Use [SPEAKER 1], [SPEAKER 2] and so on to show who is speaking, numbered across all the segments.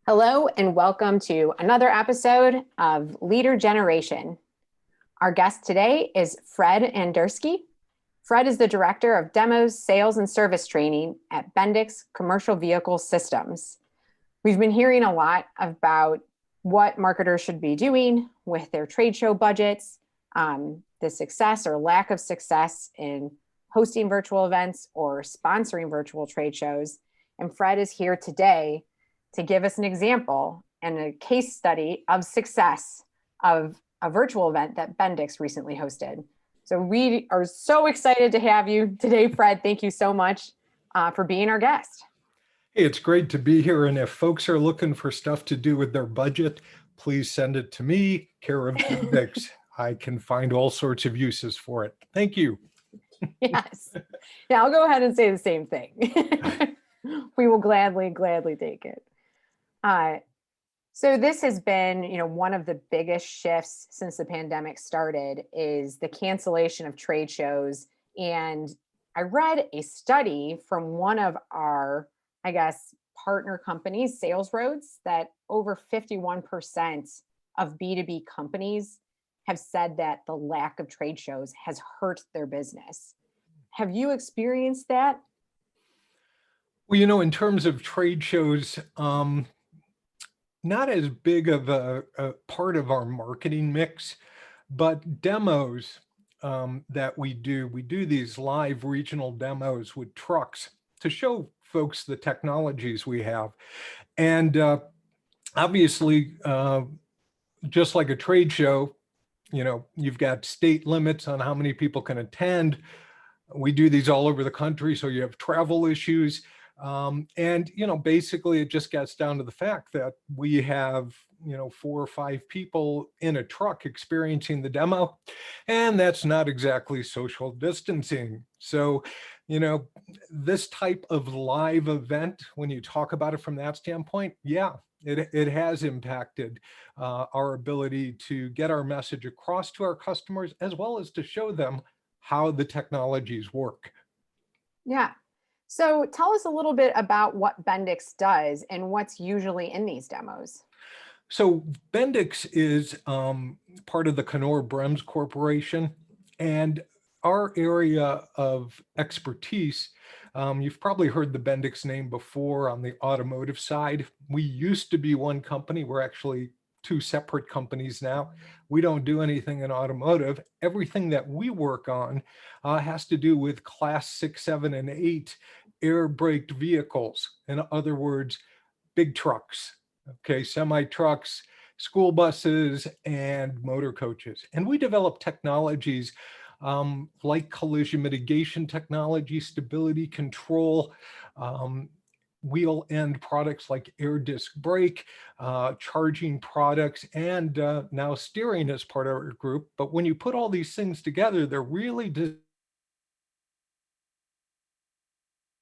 [SPEAKER 1] Hello and welcome to another episode of Leader Generation. Our guest today is Fred Andersky. Fred is the Director of Demos, Sales, and Service Training at Bendix Commercial Vehicle Systems. We've been hearing a lot about what marketers should be doing with their trade show budgets, the success or lack of success in hosting virtual events or sponsoring virtual trade shows. And Fred is here today to give us an example and a case study of success of a virtual event that Bendix recently hosted. So we are so excited to have you today, Fred. Thank you so much for being our guest.
[SPEAKER 2] Hey, it's great to be here. And if folks are looking for stuff to do with their budget, please send it to me, care of Bendix. I can find all sorts of uses for it. Thank you.
[SPEAKER 1] Yes. Yeah, I'll go ahead and say the same thing. We will gladly take it. So this has been, one of the biggest shifts since the pandemic started is the cancellation of trade shows. And I read a study from one of our, partner companies, Sales Roads, that over 51% of B2B companies have said that the lack of trade shows has hurt their business. Have you experienced that?
[SPEAKER 2] Well, in terms of trade shows, not as big of a part of our marketing mix, but demos that we do these live regional demos with trucks to show folks the technologies we have. And obviously, just like a trade show, you've got state limits on how many people can attend. We do these all over the country, so you have travel issues. Basically it just gets down to the fact that we have, 4 or 5 people in a truck experiencing the demo, and that's not exactly social distancing. So, this type of live event, when you talk about it from that standpoint, yeah, it has impacted our ability to get our message across to our customers, as well as to show them how the technologies work.
[SPEAKER 1] Yeah. So tell us a little bit about what Bendix does and what's usually in these demos.
[SPEAKER 2] So Bendix is part of the Knorr-Bremse Corporation, and our area of expertise, you've probably heard the Bendix name before on the automotive side. We used to be one company. We're actually 2 separate companies now. We don't do anything in automotive. Everything that we work on has to do with class 6, 7, and 8 air-braked vehicles. In other words, big trucks, okay, semi-trucks, school buses, and motor coaches. And we develop technologies like collision mitigation technology, stability control, wheel end products like air disc brake, charging products, and now steering as part of our group. But when you put all these things together, they're really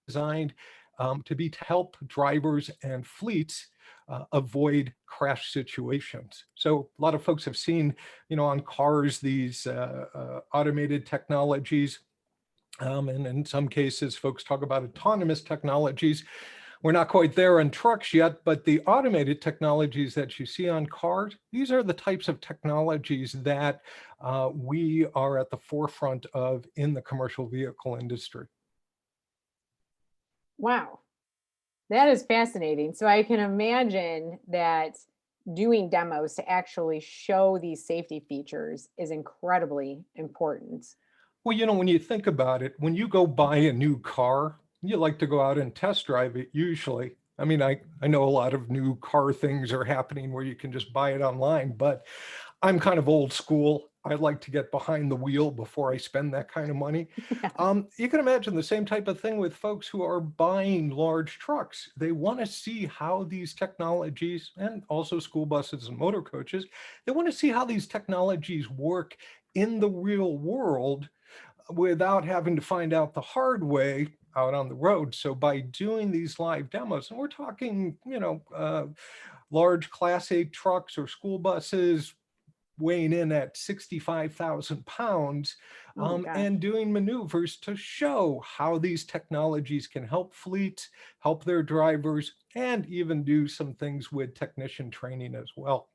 [SPEAKER 2] designed to help drivers and fleets avoid crash situations. So a lot of folks have seen, on cars, these automated technologies. And in some cases, folks talk about autonomous technologies. We're not quite there on trucks yet, but the automated technologies that you see on cars, these are the types of technologies that we are at the forefront of in the commercial vehicle industry.
[SPEAKER 1] Wow, that is fascinating. So I can imagine that doing demos to actually show these safety features is incredibly important.
[SPEAKER 2] Well, when you think about it, when you go buy a new car, you like to go out and test drive it usually. I mean, I know a lot of new car things are happening where you can just buy it online, but I'm kind of old school. I like to get behind the wheel before I spend that kind of money.
[SPEAKER 1] Yeah.
[SPEAKER 2] You can imagine the same type of thing with folks who are buying large trucks. They want to see how these technologies, and also school buses and motor coaches, they want to see how these technologies work in the real world without having to find out the hard way out on the road. So by doing these live demos, and we're talking, large class 8 trucks or school buses, weighing in at 65,000 pounds
[SPEAKER 1] Oh my gosh.
[SPEAKER 2] and doing maneuvers to show how these technologies can help fleets, help their drivers, and even do some things with technician training as well.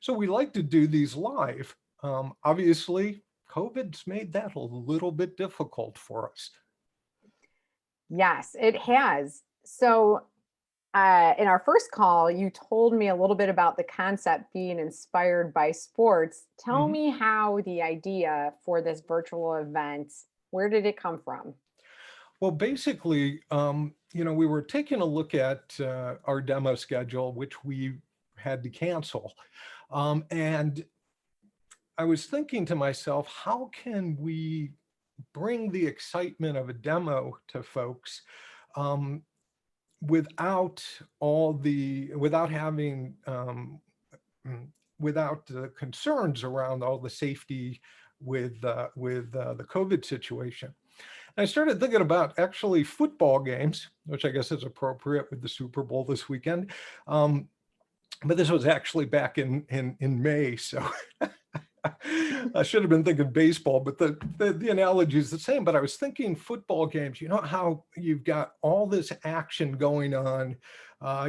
[SPEAKER 2] So we like to do these live. Obviously, COVID's made that a little bit difficult for us.
[SPEAKER 1] Yes, it has. So, in our first call, you told me a little bit about the concept being inspired by sports. Tell
[SPEAKER 2] Mhm.
[SPEAKER 1] me how the idea for this virtual event, where did it come from?
[SPEAKER 2] Well, basically, we were taking a look at our demo schedule, which we had to cancel. And I was thinking to myself, how can we bring the excitement of a demo to folks um, without having mm, without the concerns around all the safety with the COVID situation. I started thinking about actually football games, which I guess is appropriate with the Super Bowl this weekend. Um, but this was actually back in May, so I should have been thinking baseball, but the analogy is the same. But I was thinking football games. You know how you've got all this action going on.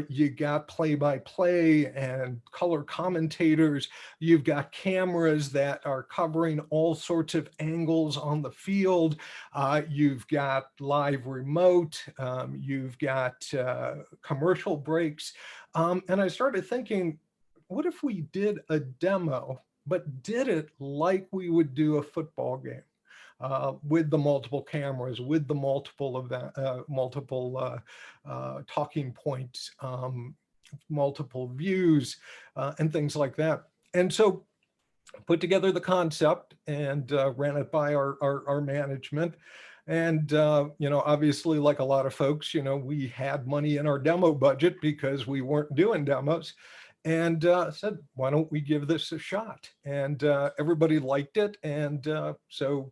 [SPEAKER 2] You got play-by-play and color commentators. You've got cameras that are covering all sorts of angles on the field. You've got live remote. You've got commercial breaks. And I started thinking, what if we did a demo but did it like we would do a football game with the multiple cameras, with the multiple talking points, multiple views, and things like that. And so put together the concept and ran it by our management. And, obviously, like a lot of folks, we had money in our demo budget because we weren't doing demos, and said, why don't we give this a shot? And everybody liked it. And so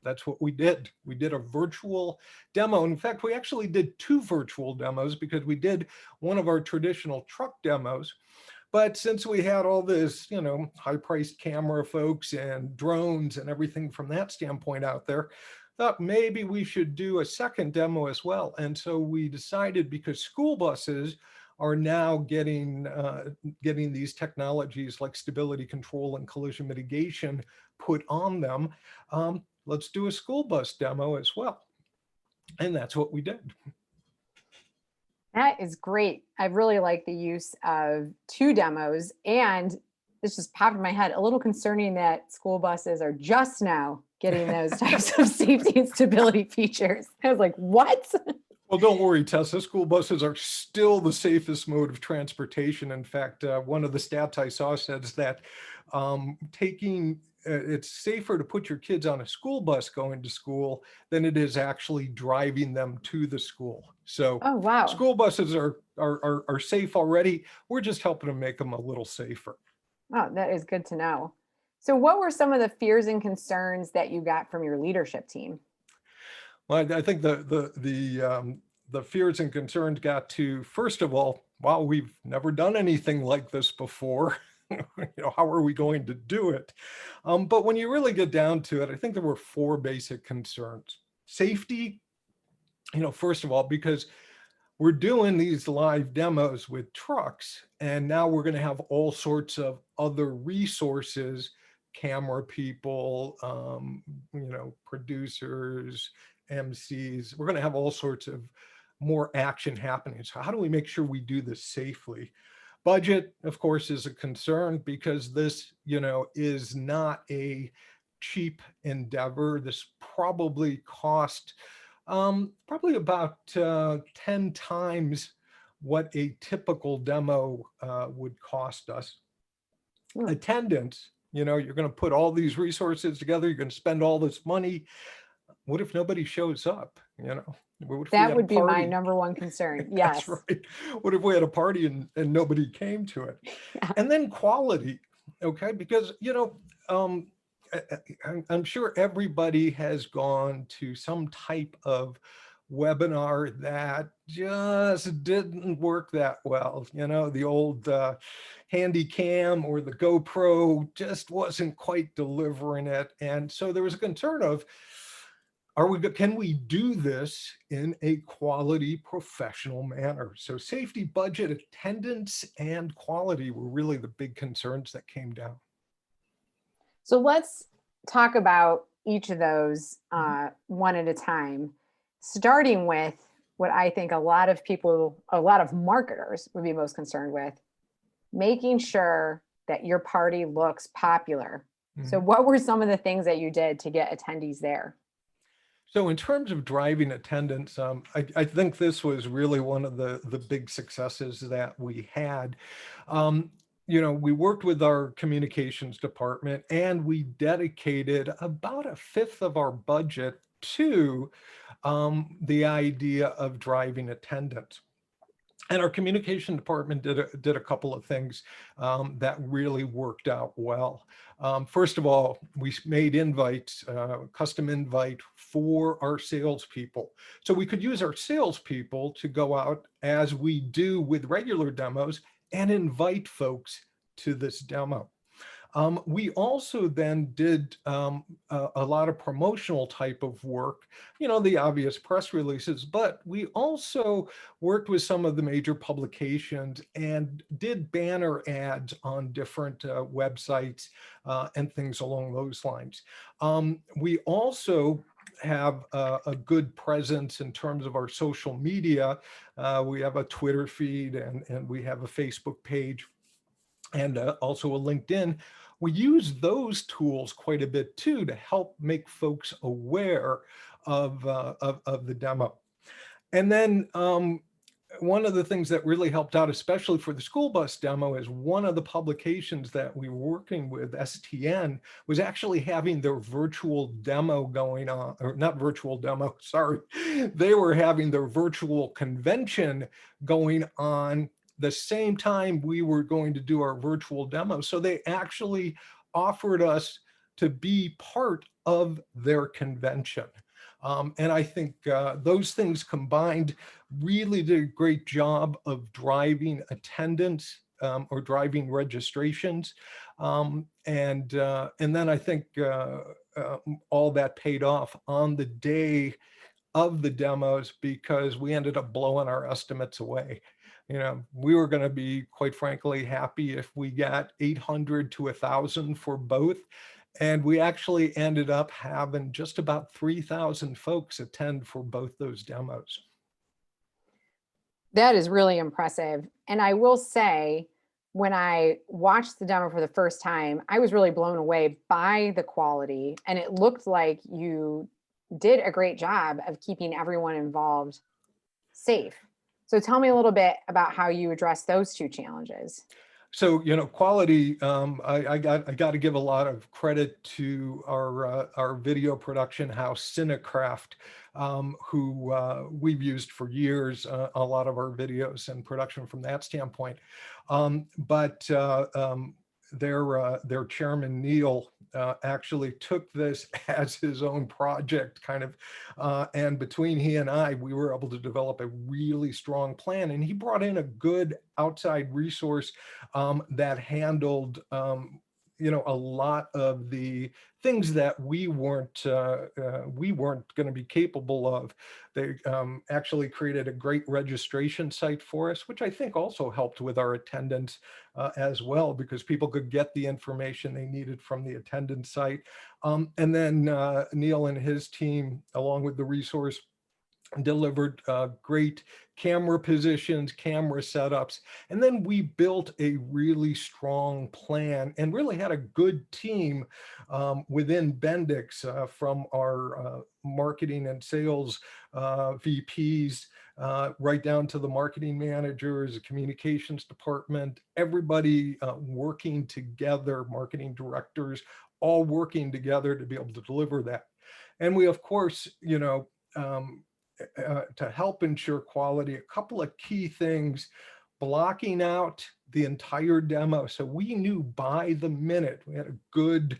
[SPEAKER 2] that's what we did. We did a virtual demo. In fact, we actually did two virtual demos because we did one of our traditional truck demos. But since we had all this, high-priced camera folks and drones and everything from that standpoint out there, thought maybe we should do a second demo as well. And so we decided, because school buses are now getting these technologies like stability control and collision mitigation put on them, let's do a school bus demo as well. And that's what we did.
[SPEAKER 1] That is great. I really like the use of two demos. And this just popped in my head, a little concerning that school buses are just now getting those types of safety and stability features. I was like, what?
[SPEAKER 2] Well, don't worry, Tessa. School buses are still the safest mode of transportation. In fact, one of the stats I saw says that it's safer to put your kids on a school bus going to school than it is actually driving them to the school. So
[SPEAKER 1] Oh, wow.
[SPEAKER 2] school buses are safe already. We're just helping to make them a little safer.
[SPEAKER 1] Oh, that is good to know. So, what were some of the fears and concerns that you got from your leadership team?
[SPEAKER 2] Well, I think the fears and concerns got to, first of all, wow, we've never done anything like this before. How are we going to do it? But when you really get down to it, I think there were four basic concerns. Safety, first of all, because we're doing these live demos with trucks, and now we're going to have all sorts of other resources, camera people, producers, MCs. We're going to have all sorts of more action happening. So how do we make sure we do this safely? Budget, of course, is a concern because this, is not a cheap endeavor. This probably cost probably about 10 times what a typical demo would cost us.
[SPEAKER 1] Hmm.
[SPEAKER 2] Attendance, you're going to put all these resources together, you're going to spend all this money. What if nobody shows up? What if we
[SPEAKER 1] That
[SPEAKER 2] had a
[SPEAKER 1] would be my
[SPEAKER 2] party?
[SPEAKER 1] number one concern.
[SPEAKER 2] That's
[SPEAKER 1] Yes.
[SPEAKER 2] right. What if we had a party and nobody came to it?
[SPEAKER 1] Yeah.
[SPEAKER 2] And then quality, okay? Because, I'm sure everybody has gone to some type of webinar that just didn't work that well. You know, the old handy cam or the GoPro just wasn't quite delivering it. And so there was a concern of, can we do this in a quality professional manner? So safety, budget, attendance, and quality were really the big concerns that came down.
[SPEAKER 1] So let's talk about each of those one at a time, starting with what I think a lot of marketers would be most concerned with, making sure that your party looks popular. So what were some of the things that you did to get attendees there?
[SPEAKER 2] So in terms of driving attendance, I think this was really one of the big successes that we had. You know, we worked with our communications department and we dedicated about a fifth of our budget to the idea of driving attendance. And our communication department did a couple of things that really worked out well. First of all, we made invites, custom invite for our salespeople. So we could use our salespeople to go out, as we do with regular demos, and invite folks to this demo. We also then did a lot of promotional type of work, you know, the obvious press releases, but we also worked with some of the major publications and did banner ads on different websites and things along those lines. We also have a good presence in terms of our social media. We have a Twitter feed and we have a Facebook page and also a LinkedIn. We use those tools quite a bit too to help make folks aware of the demo. And then one of the things that really helped out, especially for the school bus demo, is one of the publications that we were working with, STN, was actually having their virtual demo going on, or not virtual demo, sorry. They were having their virtual convention going on the same time we were going to do our virtual demo. So they actually offered us to be part of their convention. And I think those things combined really did a great job of driving attendance or driving registrations. And then I think all that paid off on the day of the demos, because we ended up blowing our estimates away. You know, we were going to be, quite frankly, happy if we got 800 to 1,000 for both. And we actually ended up having just about 3,000 folks attend for both those demos.
[SPEAKER 1] That is really impressive. And I will say, when I watched the demo for the first time, I was really blown away by the quality. And it looked like you did a great job of keeping everyone involved safe. So tell me a little bit about how you address those two challenges.
[SPEAKER 2] So, you know, quality, I got to give a lot of credit to our video production house, Cinecraft, who we've used for years, a lot of our videos and production from that standpoint. But their chairman, Neil, actually took this as his own project, kind of, and between he and I, we were able to develop a really strong plan. And he brought in a good outside resource that handled you know, a lot of the things that we weren't going to be capable of. They actually created a great registration site for us, which I think also helped with our attendance as well, because people could get the information they needed from the attendance site. And then Neil and his team, along with the resource, delivered great camera positions, camera setups, and then we built a really strong plan and really had a good team within Bendix from our marketing and sales VPs right down to the marketing managers, the communications department, everybody working together, marketing directors, all working together to be able to deliver that. And we, of course, you know, to help ensure quality, a couple of key things: blocking out the entire demo. So we knew by the minute, we had a good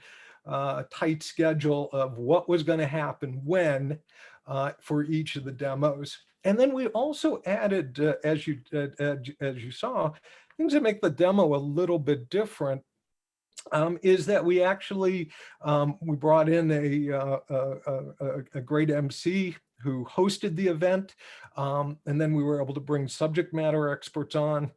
[SPEAKER 2] tight schedule of what was going to happen when. for each of the demos. And then we also added, as you saw, things that make the demo a little bit different. Is that we actually we brought in a great MC who hosted the event, and then we were able to bring subject matter experts on,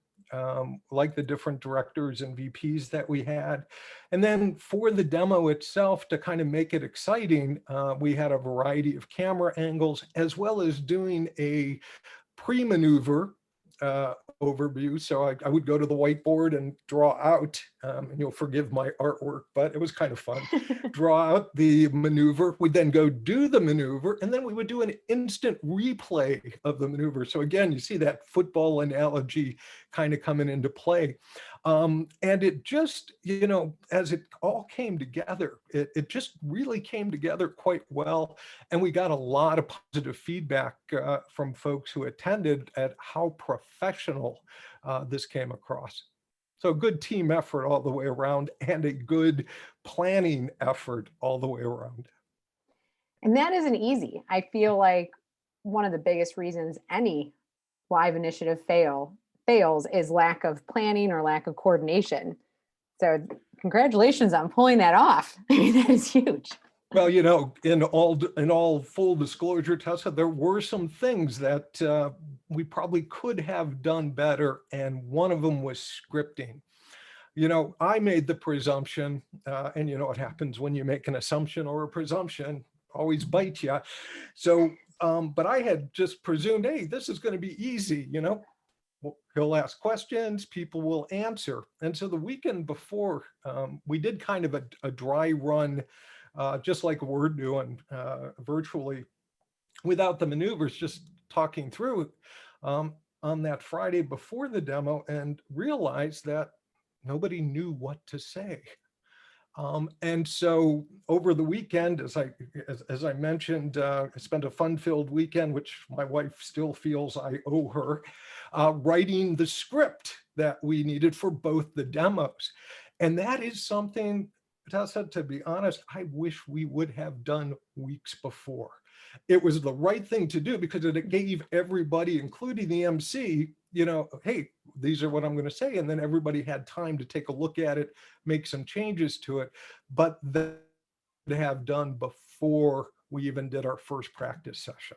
[SPEAKER 2] like the different directors and VPs that we had. And then for the demo itself, to kind of make it exciting, we had a variety of camera angles, as well as doing a pre-maneuver overview. So I would go to the whiteboard and draw out, and you'll forgive my artwork, but it was kind of fun. Draw out the maneuver. We'd then go do the maneuver, and then we would do an instant replay of the maneuver. So again, you see that football analogy kind of coming into play. And it just, as it all came together, it just really came together quite well. And we got a lot of positive feedback from folks who attended at how professional this came across. So good team effort all the way around, and a good planning effort all the way around.
[SPEAKER 1] And that isn't easy. I feel like one of the biggest reasons any live initiative fails is lack of planning or lack of coordination. So congratulations on pulling that off. I mean, that is huge.
[SPEAKER 2] Well, in all full disclosure, Tessa, there were some things that we probably could have done better, and one of them was scripting. I made the presumption, and what happens when you make an assumption or a presumption, always bite you. So, but I had just presumed, hey, this is going to be easy, he'll ask questions, people will answer. And so the weekend before, we did kind of a dry run, just like we're doing virtually, without the maneuvers, just talking through on that Friday before the demo, and realized that nobody knew what to say. And so over the weekend, as I mentioned, I spent a fun-filled weekend, which my wife still feels I owe her, writing the script that we needed for both the demos. And that is something, Tessa, to be honest, I wish we would have done weeks before. It was the right thing to do because it gave everybody, including the MC, hey, these are what I'm going to say. And then everybody had time to take a look at it, make some changes to it, but that to have done before we even did our first practice session.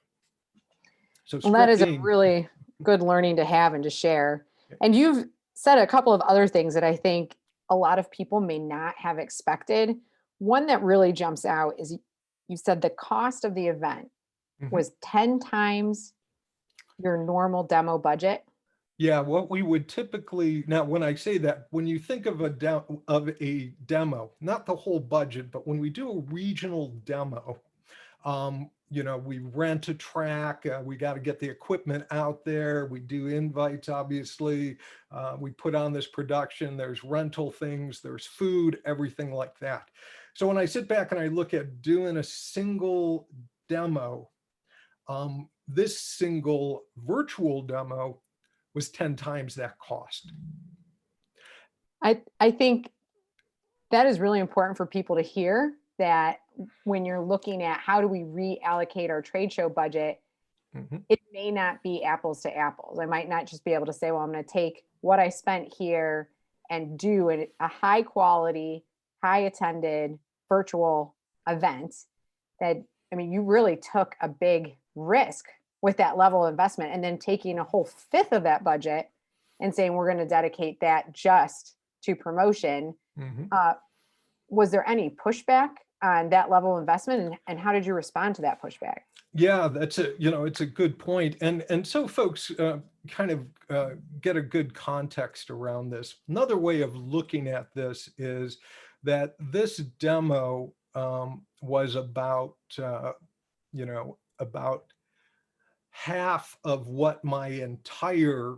[SPEAKER 2] So
[SPEAKER 1] well, that is a really good learning to have and to share. And you've said a couple of other things that I think a lot of people may not have expected. One that really jumps out is you said the cost of the event was 10 times your normal demo budget.
[SPEAKER 2] Yeah, what we would typically, now when I say that, when you think of a demo, not the whole budget, but when we do a regional demo, we rent a track, we got to get the equipment out there, we do invites, obviously, we put on this production, there's rental things, there's food, everything like that. So when I sit back and I look at doing a single demo, this single virtual demo was 10 times that cost.
[SPEAKER 1] I think that is really important for people to hear, that when you're looking at how do we reallocate our trade show budget, it may not be apples to apples. I might not just be able to say, well, I'm going to take what I spent here and do a high quality, high attended virtual event. That, I mean, you really took a big risk with that level of investment, and then taking a whole fifth of that budget and saying we're going to dedicate that just to promotion. Was there any pushback on that level of investment, and how did you respond to that pushback?
[SPEAKER 2] Yeah, that's it's a good point. And so folks kind of get a good context around this. Another way of looking at this is that this demo was about half of what my entire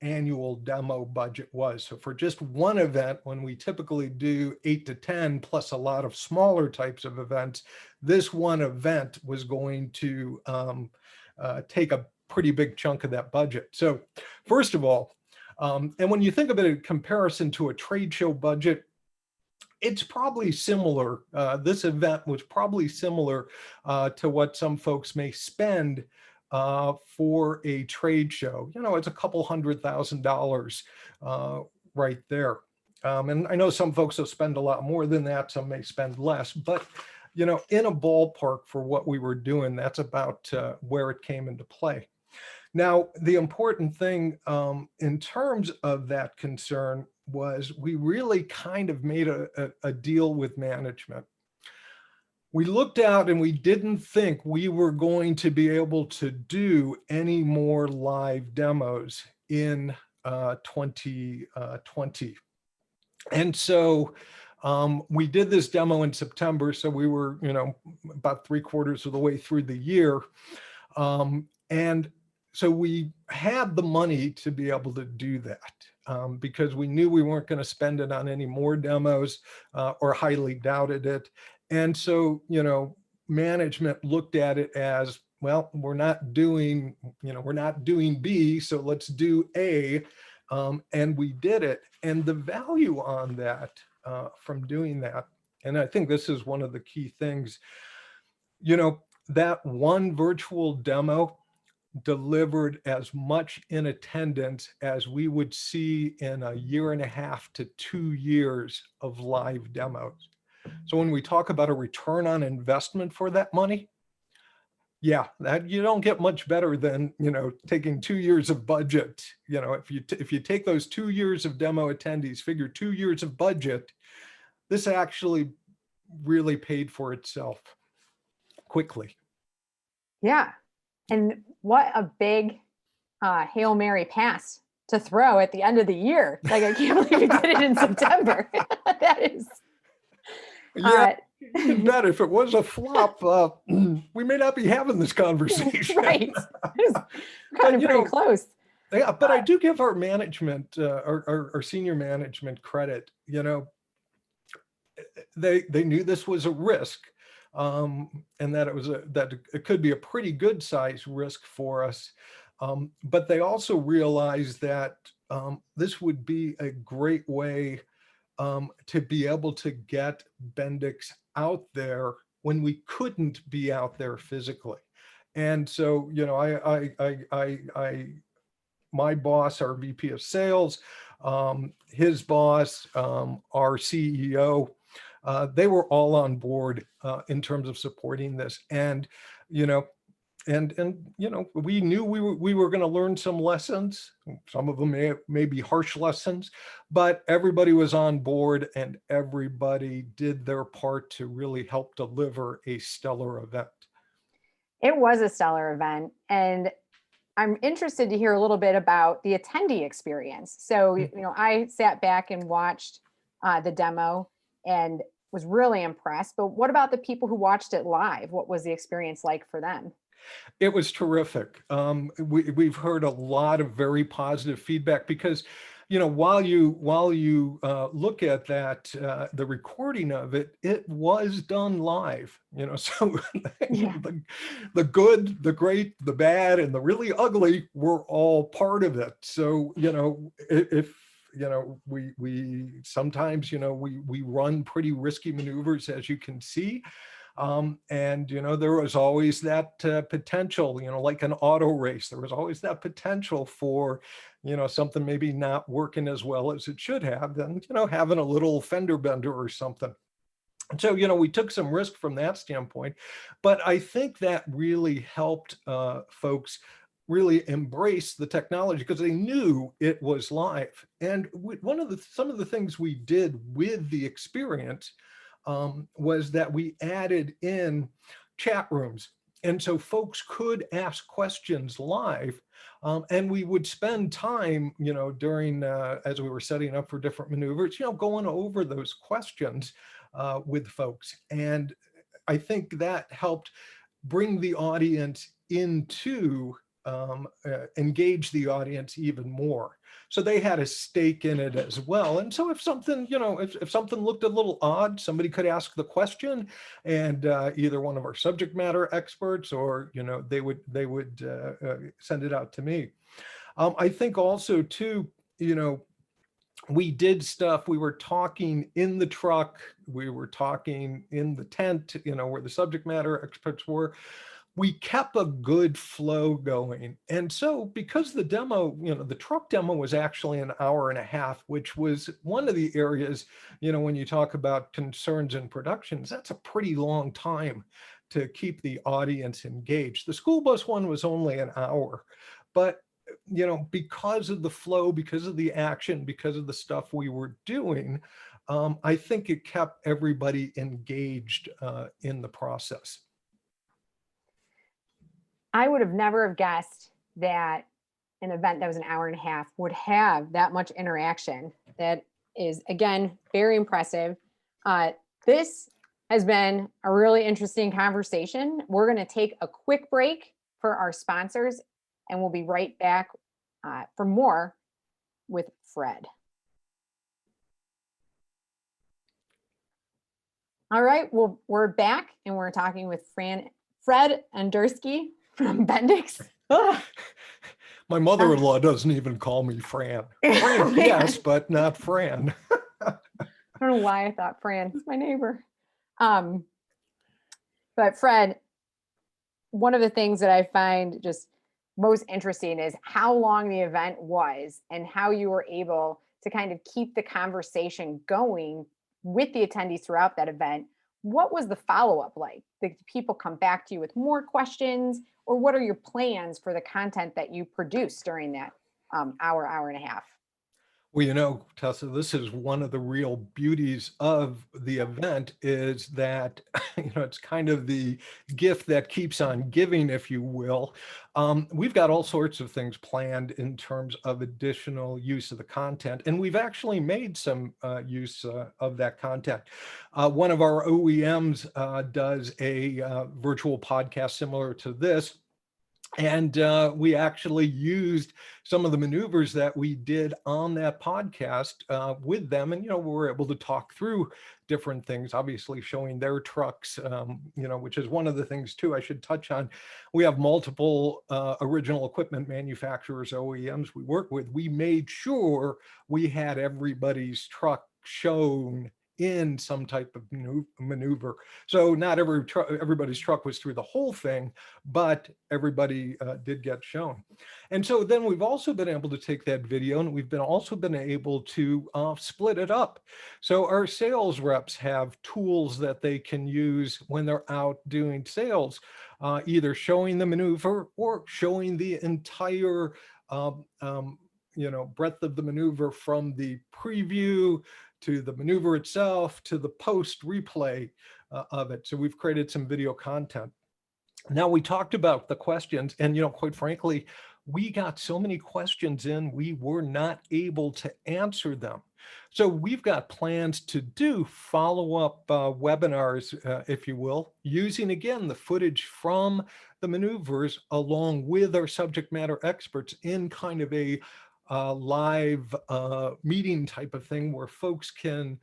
[SPEAKER 2] annual demo budget was. So for just one event, when we typically do 8 to 10 plus a lot of smaller types of events, this one event was going to take a pretty big chunk of that budget. So first of all, and when you think of it in comparison to a trade show budget, It's probably similar. This event was probably similar to what some folks may spend for a trade show. You know, it's a couple $100,000 right there. And I know some folks will spend a lot more than that. Some may spend less, but you know, in a ballpark for what we were doing, that's about where it came into play. Now, the important thing in terms of that concern was we really kind of made a deal with management. We looked out and we didn't think we were going to be able to do any more live demos in 2020. And so we did this demo in September. So we were, you know, about 3/4 of the way through the year. And so we had the money to be able to do that because we knew we weren't going to spend it on any more demos or highly doubted it. And so, you know, management looked at it as, well, we're not doing, you know, we're not doing B, so let's do A. And we did it. And the value on that from doing that, and I think this is one of the key things, you know, that one virtual demo delivered as much in attendance as we would see in a 1.5 to 2 years of live demos. So when we talk about a return on investment for that money, yeah, that you don't get much better than, you know, taking 2 years of budget. You know, if you take those 2 years of demo attendees, figure 2 years of budget, this actually really paid for itself quickly.
[SPEAKER 1] Yeah. And what a big Hail Mary pass to throw at the end of the year. Like, I can't believe you did it in September. That is.
[SPEAKER 2] Yeah, you can bet if it was a flop, we may not be having this conversation.
[SPEAKER 1] Right. It's kind of pretty close.
[SPEAKER 2] Yeah, but I do give our management, our senior management credit. You know, they knew this was a risk, and that it could be a pretty good size risk for us. But they also realized that this would be a great way to be able to get Bendix out there when we couldn't be out there physically. And so, you know, my boss, our VP of sales, his boss, our CEO, they were all on board in terms of supporting this. And, you know, and you know, we knew we were going to learn some lessons. Some of them may be harsh lessons, but everybody was on board and everybody did their part to really help deliver a stellar event.
[SPEAKER 1] It was a stellar event, and I'm interested to hear a little bit about the attendee experience. So, you know, I sat back and watched the demo and was really impressed. But what about the people who watched it live? What was the experience like for them?
[SPEAKER 2] It was terrific. We've heard a lot of very positive feedback because, you know, while you look at that, the recording of it, it was done live, you know, so
[SPEAKER 1] Yeah.
[SPEAKER 2] the good, the great, the bad, and the really ugly were all part of it. So, you know, if you know, we sometimes, you know, we run pretty risky maneuvers, as you can see. And, you know, there was always that potential, you know, like an auto race, there was always that potential for, you know, something maybe not working as well as it should have, then, you know, having a little fender bender or something. So, you know, we took some risk from that standpoint, but I think that really helped folks really embrace the technology because they knew it was live. And some of the things we did with the experience was that we added in chat rooms. And so folks could ask questions live. And we would spend time, you know, during, as we were setting up for different maneuvers, you know, going over those questions with folks. And I think that helped bring the audience into, engage the audience even more. So they had a stake in it as well. And so if something, you know, if something looked a little odd, somebody could ask the question, and either one of our subject matter experts or, you know, they would send it out to me. I think also too, you know, we did stuff. We were talking in the truck. We were talking in the tent, where the subject matter experts were. We kept a good flow going. And so because the demo, the truck demo was actually an hour and a half, which was one of the areas, when you talk about concerns in productions, that's a pretty long time to keep the audience engaged. The school bus one was only an hour, but because of the flow, because of the action, because of the stuff we were doing, I think it kept everybody engaged in the process.
[SPEAKER 1] I would have never have guessed that an event that was an hour and a half would have that much interaction. That is, again, very impressive. This has been a really interesting conversation. We're going to take a quick break for our sponsors, and we'll be right back for more with Fred. All right, well, we're back, and we're talking with Fred Andersky from Bendix.
[SPEAKER 2] My mother-in-law doesn't even call me Fran. Fran, yes, but not Fran.
[SPEAKER 1] I don't know why I thought Fran. It's my neighbor. But Fred, one of the things that I find just most interesting is how long the event was and how you were able to kind of keep the conversation going with the attendees throughout that event. What was the follow-up like? Did people come back to you with more questions, or what are your plans for the content that you produced during that hour and a half?
[SPEAKER 2] Well, Tessa, this is one of the real beauties of the event, is that, it's kind of the gift that keeps on giving, if you will. We've got all sorts of things planned in terms of additional use of the content, and we've actually made some use of that content. One of our OEMs does a virtual podcast similar to this. And we actually used some of the maneuvers that we did on that podcast with them. And, we were able to talk through different things, obviously showing their trucks, which is one of the things, too, I should touch on. We have multiple original equipment manufacturers, OEMs we work with. We made sure we had everybody's truck shown in some type of maneuver. So not everybody's truck was through the whole thing, but everybody did get shown. And so then we've also been able to take that video, and we've also been able to split it up. So our sales reps have tools that they can use when they're out doing sales, either showing the maneuver or showing the entire breadth of the maneuver, from the preview to the maneuver itself to the post replay of it. So we've created some video content. Now, we talked about the questions, and quite frankly, we got so many questions in, we were not able to answer them. So we've got plans to do follow-up webinars, if you will, using, again, the footage from the maneuvers along with our subject matter experts in kind of a live meeting type of thing, where folks can,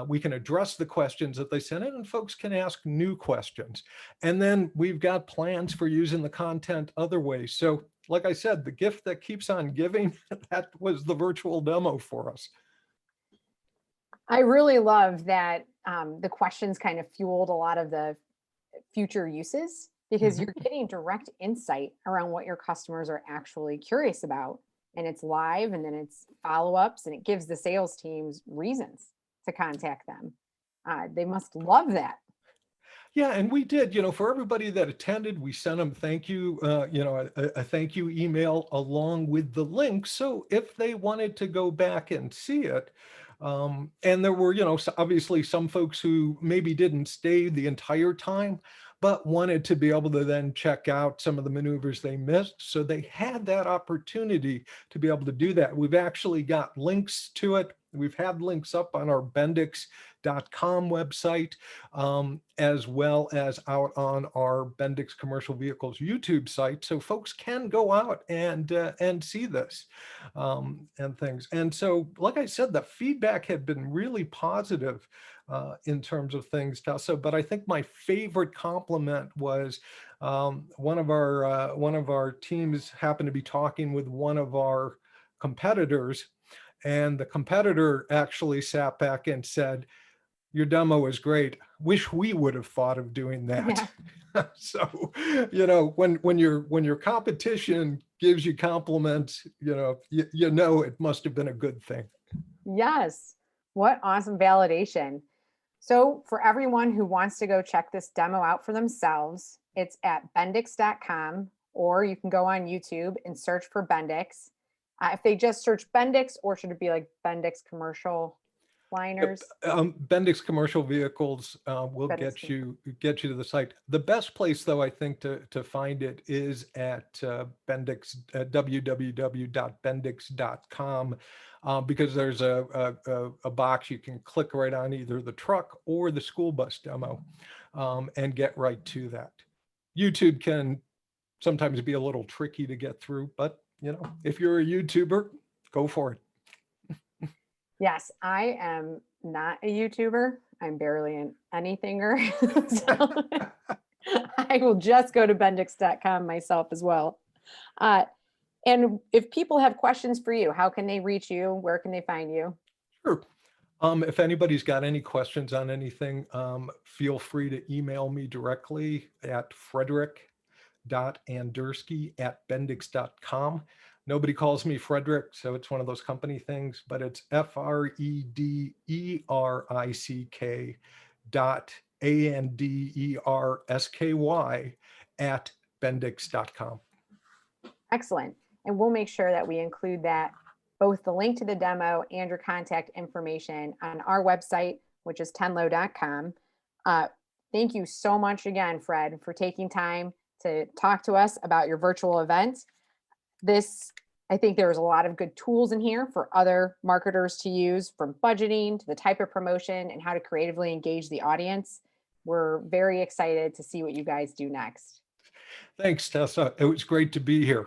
[SPEAKER 2] we can address the questions that they sent in, and folks can ask new questions. And then we've got plans for using the content other ways. So like I said, the gift that keeps on giving, that was the virtual demo for us.
[SPEAKER 1] I really love that the questions kind of fueled a lot of the future uses, because you're getting direct insight around what your customers are actually curious about. And it's live, and then it's follow-ups, and it gives the sales teams reasons to contact them. They must love that.
[SPEAKER 2] Yeah, and we did, for everybody that attended, we sent them thank you, a thank you email along with the link. So if they wanted to go back and see it, and there were, obviously some folks who maybe didn't stay the entire time, but wanted to be able to then check out some of the maneuvers they missed. So they had that opportunity to be able to do that. We've actually got links to it. We've had links up on our Bendix.com website, as well as out on our Bendix Commercial Vehicles YouTube site. So folks can go out and see this and things. And so, like I said, the feedback had been really positive in terms of things, Tessa. But I think my favorite compliment was one of our teams happened to be talking with one of our competitors, And the competitor actually sat back and said, your demo is great. Wish we would have thought of doing that.
[SPEAKER 1] Yeah.
[SPEAKER 2] So, when your competition gives you compliments, it must have been a good thing.
[SPEAKER 1] Yes. What awesome validation. So, for everyone who wants to go check this demo out for themselves, it's at bendix.com, or you can go on YouTube and search for Bendix. If they just search Bendix, or should it be like Bendix commercial liners?
[SPEAKER 2] Bendix commercial vehicles will
[SPEAKER 1] Bendix.
[SPEAKER 2] get you to the site. The best place, though, I think to find it is at Bendix, www.bendix.com, because there's a box you can click right on either the truck or the school bus demo, and get right to that. YouTube can sometimes be a little tricky to get through, but if you're a YouTuber, go for it.
[SPEAKER 1] Yes, I am not a YouTuber. I'm barely an anythinger. So I will just go to bendix.com myself as well. And if people have questions for you, how can they reach you? Where can they find you?
[SPEAKER 2] Sure. If anybody's got any questions on anything, feel free to email me directly at frederick.andersky@bendix.com. Nobody calls me Frederick, so it's one of those company things, but it's FREDERSKY@bendix.com.
[SPEAKER 1] Excellent. And we'll make sure that we include that, both the link to the demo and your contact information on our website, which is tenlo.com. Thank you so much again, Fred, for taking time to talk to us about your virtual event. I think there was a lot of good tools in here for other marketers to use, from budgeting to the type of promotion and how to creatively engage the audience. We're very excited to see what you guys do next.
[SPEAKER 2] Thanks, Tessa. It was great to be here.